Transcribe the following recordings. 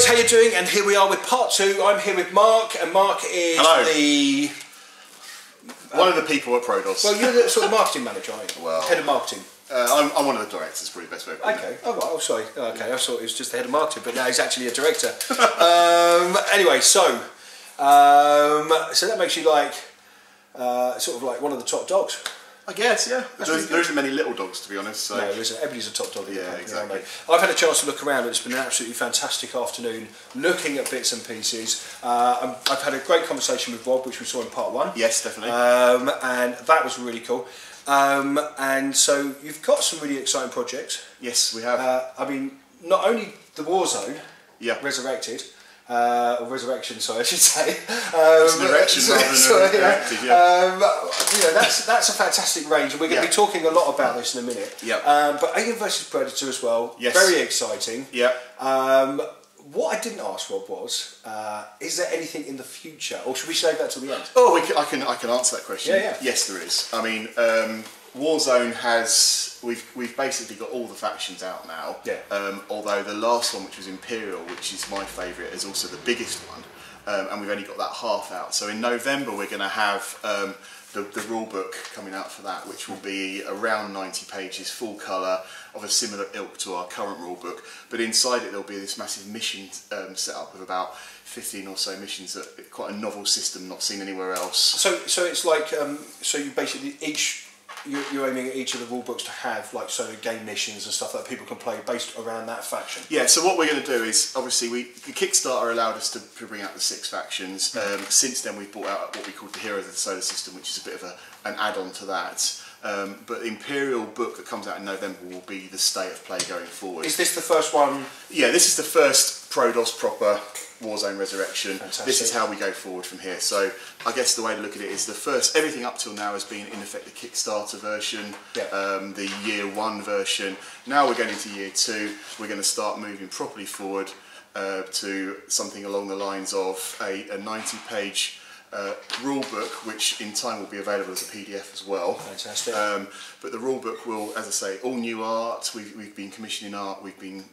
guys, how you doing? And here we are with part 2. I'm here with Mark, and Mark is one of the people at Prodos. Well, you're the sort of marketing manager, aren't you? Well, head of marketing. I'm one of the directors, probably the best way of putting it. Okay. Oh, right. Oh, sorry. Okay, I thought he was just the head of marketing, but now he's actually a director. Anyway, so that makes you like sort of like one of the top dogs. I guess, yeah. There isn't many little dogs, to be honest. So. No, there isn't. Everybody's a top dog. Yeah, exactly. I've had a chance to look around, and it's been an absolutely fantastic afternoon looking at bits and pieces. I've had a great conversation with Rob, which we saw in part 1. Yes, definitely. And that was really cool. And so you've got some really exciting projects. Yes, we have. I mean, not only the Warzone, Resurrected, or Resurrection, sorry, I should say. It's an erection rather than resurrected, yeah. You know, that's a fantastic range, and we're going to be talking a lot about this in a minute. Yeah. But Alien vs Predator as well. Yes. Very exciting. Yeah. What I didn't ask Rob was, is there anything in the future, or should we save that till the end? Oh, I can answer that question. Yeah. Yes, there is. I mean, Warzone has we've basically got all the factions out now. Yeah. Although the last one, which was Imperial, which is my favourite, is also the biggest one, and we've only got that half out. So in November we're going to have the rule book coming out for that, which will be around 90 pages, full colour, of a similar ilk to our current rule book. But inside it there'll be this massive mission set up with about 15 or so missions, that quite a novel system not seen anywhere else. So it's like so you basically you're aiming at each of the rule books to have like game missions and stuff that people can play based around that faction. Yeah. So what we're going to do is obviously the Kickstarter allowed us to bring out the 6 factions. Since then we've brought out what we call the Heroes of the Solar System, which is a bit of an add-on to that. But the Imperial book that comes out in November will be the state of play going forward. Is this the first one? Yeah, this is the first Prodos proper Warzone Resurrection. Fantastic. This is how we go forward from here. So I guess the way to look at it is everything up till now has been in effect the Kickstarter version, the year 1 version. Now we're going into year 2. We're going to start moving properly forward to something along the lines of a 90-page rule book, which in time will be available as a PDF as well. Fantastic. But the rule book will, as I say, all new art. We've been commissioning art. We've been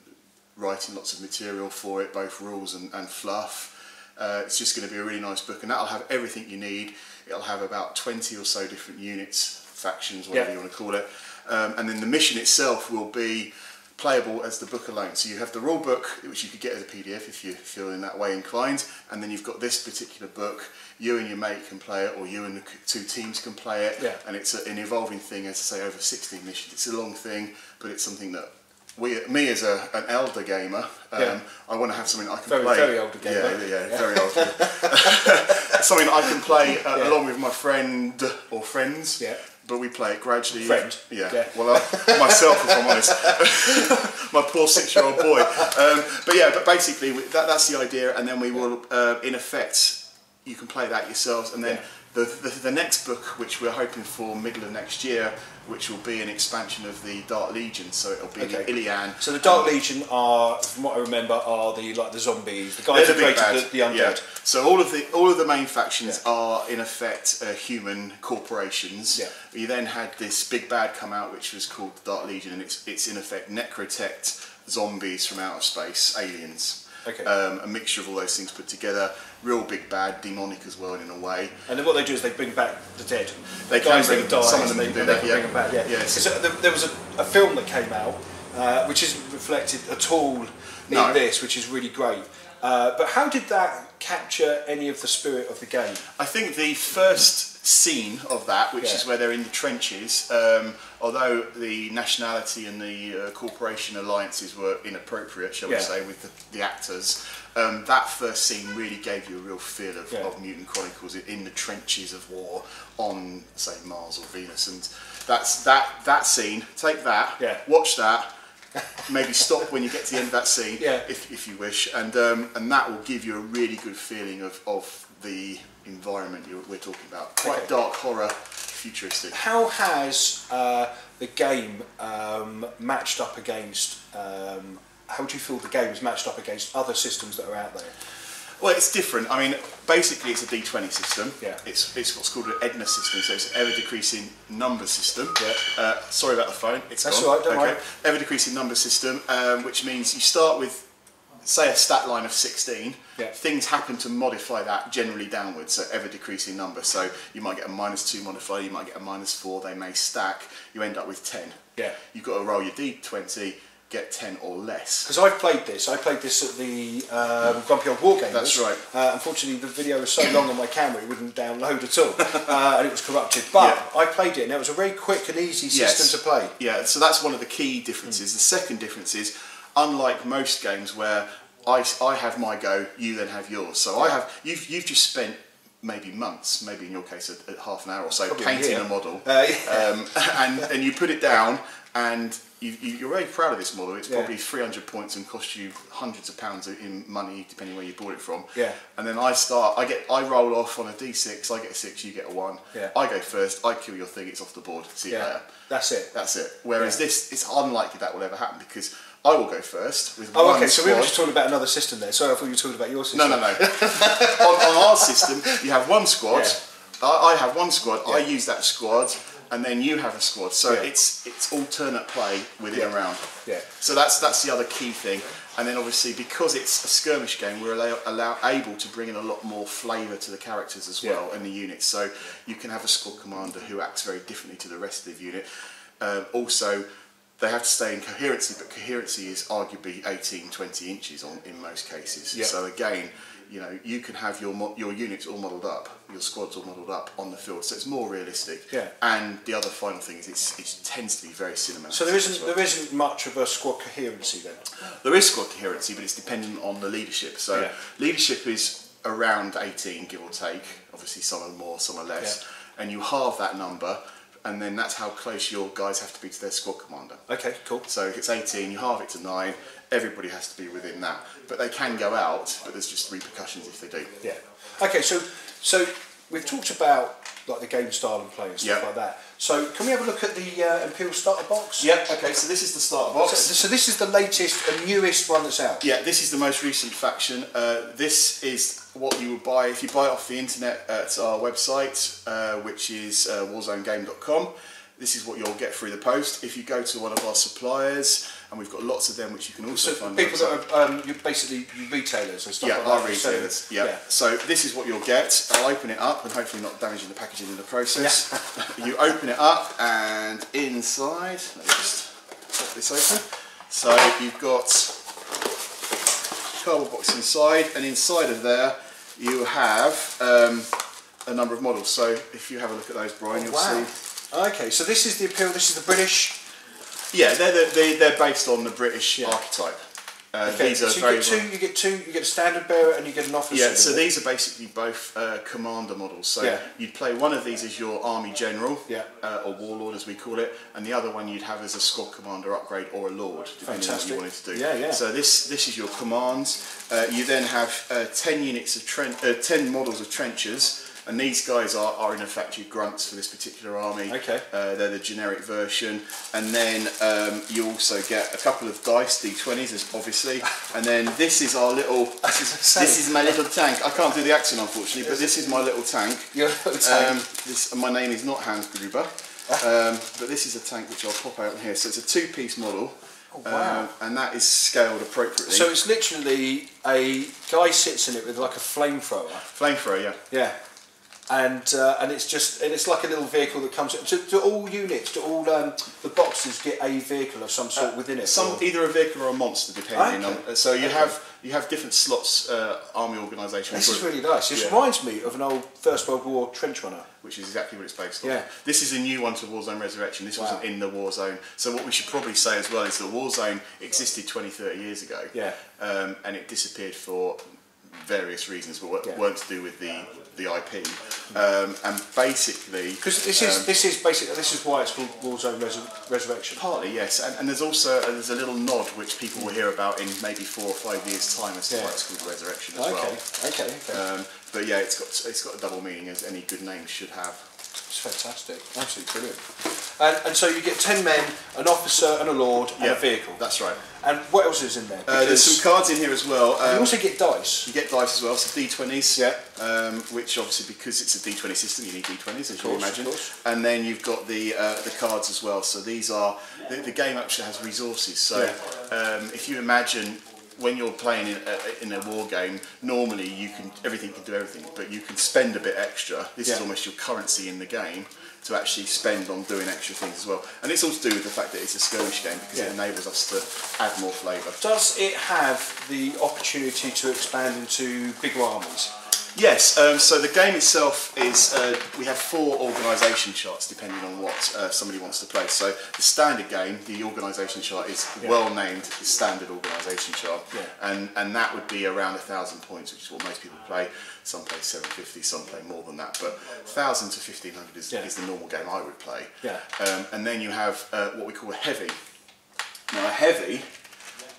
writing lots of material for it, both rules and fluff. It's just going to be a really nice book, and that'll have everything you need. It'll have about 20 or so different units, factions, whatever you want to call it. And then the mission itself will be playable as the book alone. So you have the rule book, which you could get as a PDF if you feel in that way inclined, and then you've got this particular book. You and your mate can play it, or you and the 2 teams can play it, and it's an evolving thing, as I say, over 16 missions. It's a long thing, but it's something that me as an elder gamer, I want to have something I can play. Very older gamer. Yeah, very old. Something I can play along with my friend or friends. Yeah. But we play it gradually. Friend. Yeah. Well, myself, if I'm honest, my poor 6-year-old boy. But basically that's the idea, and then we will, in effect, you can play that yourselves, and then the next book, which we're hoping for middle of next year, which will be an expansion of the Dark Legion, so it'll be the Ilian. So the Dark Legion are, from what I remember, are the zombies, the guys who created the undead. Yeah. So all of the main factions are in effect human corporations. Yeah. You then had this big bad come out, which was called the Dark Legion, and it's in effect necrotect zombies from outer space, aliens. Okay. A mixture of all those things put together. Real big bad, demonic as well in a way. And then what they do is they bring back the dead. They can bring some of them do that. Bring them back. Yeah. Yes. There was a film that came out which isn't reflected at all in this, which is really great. But how did that capture any of the spirit of the game? I think the first scene of that, which is where they're in the trenches, although the nationality and the corporation alliances were inappropriate, shall we say, with the actors, that first scene really gave you a real feel of Mutant Chronicles in the trenches of war on, say, Mars or Venus. And that's that scene. Take that, watch that, maybe stop when you get to the end of that scene, if you wish, and that will give you a really good feeling of the environment we're talking about. Quite dark horror, futuristic. How has the game matched up against? How do you feel the game is matched up against other systems that are out there? Well, it's different. I mean, basically it's a D20 system. Yeah. It's what's called an Edna system, so it's an ever-decreasing number system. Yeah. Sorry about the phone. That's all right, don't worry. Ever-decreasing number system, which means you start with say a stat line of 16, Yeah. things happen to modify that generally downwards, so ever decreasing number. So you might get a -2 modifier, you might get a -4, they may stack, you end up with 10. Yeah. You've got to roll your D20, get 10 or less. Because I played this at the Grumpy Old War Gamers. That's right. Unfortunately, the video was so long on my camera it wouldn't download at all, and it was corrupted. But I played it, and it was a very quick and easy system to play. Yeah, so that's one of the key differences. The second difference is, unlike most games where I have my go, you then have yours. So you've just spent maybe months, maybe in your case a half an hour or so, probably painting a model, and you put it down, and you're very proud of this model. It's probably 300 points and cost you hundreds of pounds in money, depending where you bought it from. Yeah. And then I roll off on a D6. I get a 6, you get a 1. Yeah. I go first. I kill your thing. It's off the board. See you later. That's it. That's it. Whereas this, it's unlikely that will ever happen because I will go first with one okay. So squad. we were just talking about another system there. Sorry, I thought you were talking about your system. No. on our system, you have one squad. Yeah. I have one squad. Yeah. I use that squad, and then you have a squad. So it's alternate play within a round. Yeah. So that's the other key thing. And then obviously because it's a skirmish game, we're able to bring in a lot more flavour to the characters as well and the units. So you can have a squad commander who acts very differently to the rest of the unit. Also, they have to stay in coherency, but coherency is arguably 18-20 inches in most cases. Yeah. So again, you know, you can have your units all modelled up, your squads all modelled up on the field, so it's more realistic. Yeah. And the other final thing is it tends to be very cinematic. So there isn't much of a squad coherency then. There is squad coherency, but it's dependent on the leadership. So leadership is around 18, give or take. Obviously, some are more, some are less, and you halve that number. And then that's how close your guys have to be to their squad commander. Okay, cool. So if it's 18, you halve it to 9, everybody has to be within that. But they can go out, but there's just repercussions if they do. Yeah. Okay, so we've talked about like the game style and play and stuff like that. So can we have a look at the Imperial starter box? Yeah, okay, so this is the starter box. So this is the latest and newest one that's out? Yeah, this is the most recent faction. This is what you would buy if you buy it off the internet at our website, which is warzonegame.com. This is what you'll get through the post. If you go to one of our suppliers, and we've got lots of them which you can also find. People that are you're basically retailers and stuff like that. Yeah, our retailers. Yeah. So this is what you'll get. I'll open it up and hopefully not damaging the packaging in the process. Yeah. You open it up and inside, let me just pop this open. So you've got cardboard box inside, and inside of there you have a number of models. So if you have a look at those, Brian, you'll see. Okay, so this is the Imperial. This is the British. Yeah, they're based on the British archetype. Okay. These are so you get a standard bearer and you get an officer. Yeah, so these are basically both commander models. So you'd play one of these as your army general, or warlord as we call it, and the other one you'd have as a squad commander upgrade or a lord, depending on what you wanted to do. Yeah. So this is your commands. You then have 10 units of 10 models of trenchers. And these guys are in effect your grunts for this particular army. Okay. They're the generic version. And then you also get a couple of dice, D20s, obviously. And then this is our little. This is my little tank. I can't do the accent, unfortunately, but this is my little tank. Your little tank. My name is not Hans Gruber, but this is a tank which I'll pop out here. So it's a two-piece model. Oh, wow. And that is scaled appropriately. So it's literally a guy sits in it with like a flamethrower. Flamethrower, yeah. Yeah. And it's like a little vehicle that comes. Do all units, do all the boxes get a vehicle of some sort within it? Either a vehicle or a monster, depending on. So you have different slots. Army organisation. This is really nice. This reminds me of an old First World War trench runner, which is exactly what it's based on. Yeah. This is a new one to Warzone Resurrection. This wasn't in the Warzone. So what we should probably say as well is that Warzone existed 20-30 years ago. Yeah. And it disappeared for various reasons, but weren't to do with the IP. And basically, because this is why it's called Warzone Resurrection. Partly, yes, and there's also a little nod which people will hear about in maybe 4 or 5 years' time as to why it's called Resurrection as well. Okay. But yeah, it's got a double meaning, as any good name should have. It's fantastic, absolutely brilliant. And so you get 10 men, an officer and a lord and a vehicle. That's right. And what else is in there? There's some cards in here as well. You also get dice. You get dice as well, so D20s. Yeah. Which obviously, because it's a D20 system, you need D20s, as you imagine. And then you've got the cards as well. So these are the game actually has resources. So if you imagine when you're playing in a war game, normally everything can do everything, but you can spend a bit extra. This is almost your currency in the game to actually spend on doing extra things as well. And it's all to do with the fact that it's a skirmish game, because it enables us to add more flavour. Does it have the opportunity to expand into bigger armies? Yes, so the game itself is, we have 4 organisation charts depending on what somebody wants to play. So the standard game, the organisation chart is well named the standard organisation chart, and that would be around 1,000 points, which is what most people play. Some play 750, some play more than that, but 1,000 to 1,500 is the normal game I would play. And then you have what we call a heavy. Now a heavy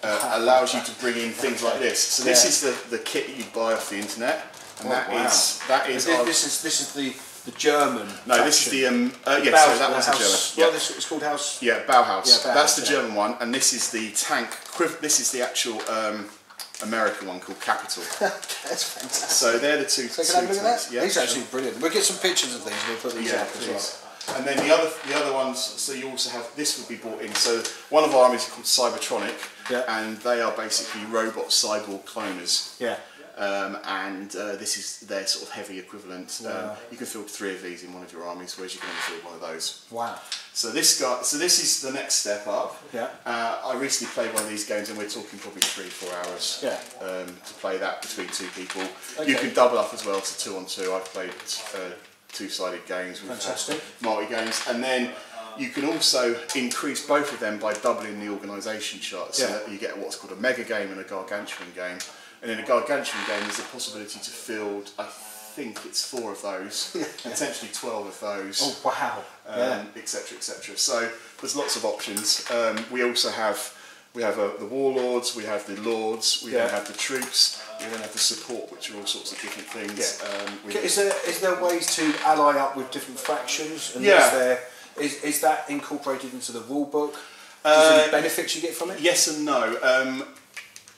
allows you to bring in things like this. So this is the kit that you buy off the internet. And this is the German. No, faction. This is the so that one's the German. Yeah, it's called House. Yeah, Bauhaus. Yeah, that's the German one, and this is the tank. This is the actual American one called Capital. That's fantastic. So they're the two. So can I have a look at that? Yeah, these are actually brilliant. We'll get some pictures of these and we'll put these up as well. And then the other ones. So you also have this would be bought in. So one of our armies is called Cybertronic, and they are basically robot cyborg cloners. Yeah. This is their sort of heavy equivalent. Wow. You can field 3 of these in one of your armies, whereas you can only field one of those. Wow. So this is the next step up. Yeah. I recently played one of these games, and we're talking probably 3-4 hours. Yeah. To play that between 2 people. Okay. You can double up as well to 2 on 2. I've played 2-sided games with multi games, and then you can also increase both of them by doubling the organisation chart, so that you get what's called a mega game and a gargantuan game. And in a gargantuan game, there's a possibility to field, I think it's 4 of those, potentially 12 of those. Oh wow! Etc. Etc. So there's lots of options. We also have the warlords, we have the lords, we then have the troops, we then have the support, which are all sorts of different things. Is there ways to ally up with different factions? And is that incorporated into the rule book? Is there any benefits you get from it? Yes and no.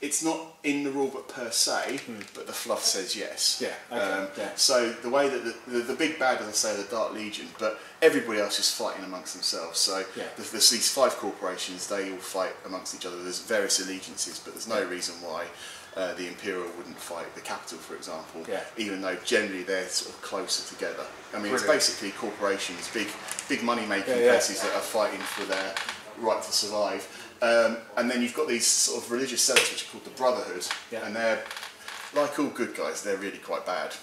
It's not in the rulebook per se, but the fluff says yes. Yeah. Okay. So the way that the big bad, as I say, the Dark Legion, but everybody else is fighting amongst themselves. So there's these 5 corporations; they all fight amongst each other. There's various allegiances, but there's no reason why the Imperial wouldn't fight the capital, for example. Even though generally they're sort of closer together. I mean, it's basically corporations, big money-making places that are fighting for their right to survive. And then you've got these sort of religious sects which are called the Brotherhood, and they're, like all good guys, they're really quite bad.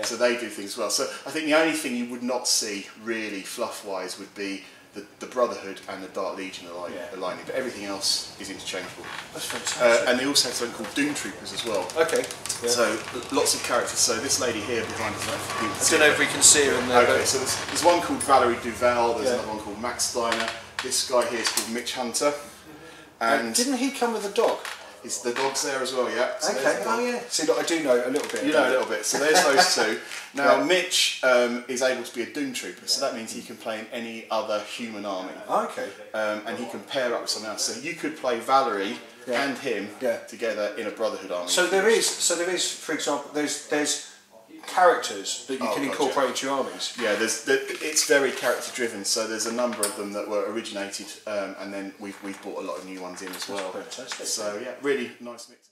So they do things well. So I think the only thing you would not see really fluff-wise would be the Brotherhood and the Dark Legion aligning, but everything else is interchangeable. That's fantastic. And they also have something called Doom Troopers as well. Okay. So lots of characters. So this lady here behind us, I don't know if we can see her in there. Okay, so there's one called Valerie Duval, there's another one called Max Steiner. This guy here is called Mitch Hunter, and didn't he come with a dog? The dog's there as well, yeah. So okay. Oh yeah. See, look, I do know a little bit. You know a little bit. So there's those 2. Now Mitch is able to be a Doom Trooper, so that means he can play in any other human army. Okay. And he can pair up with someone else. So you could play Valerie and him together in a Brotherhood army. So there is, for example, there's characters that you can incorporate into your armies. Yeah, it's very character driven, so there's a number of them that were originated, and then we've brought a lot of new ones in as well. Fantastic. So yeah, really nice mix.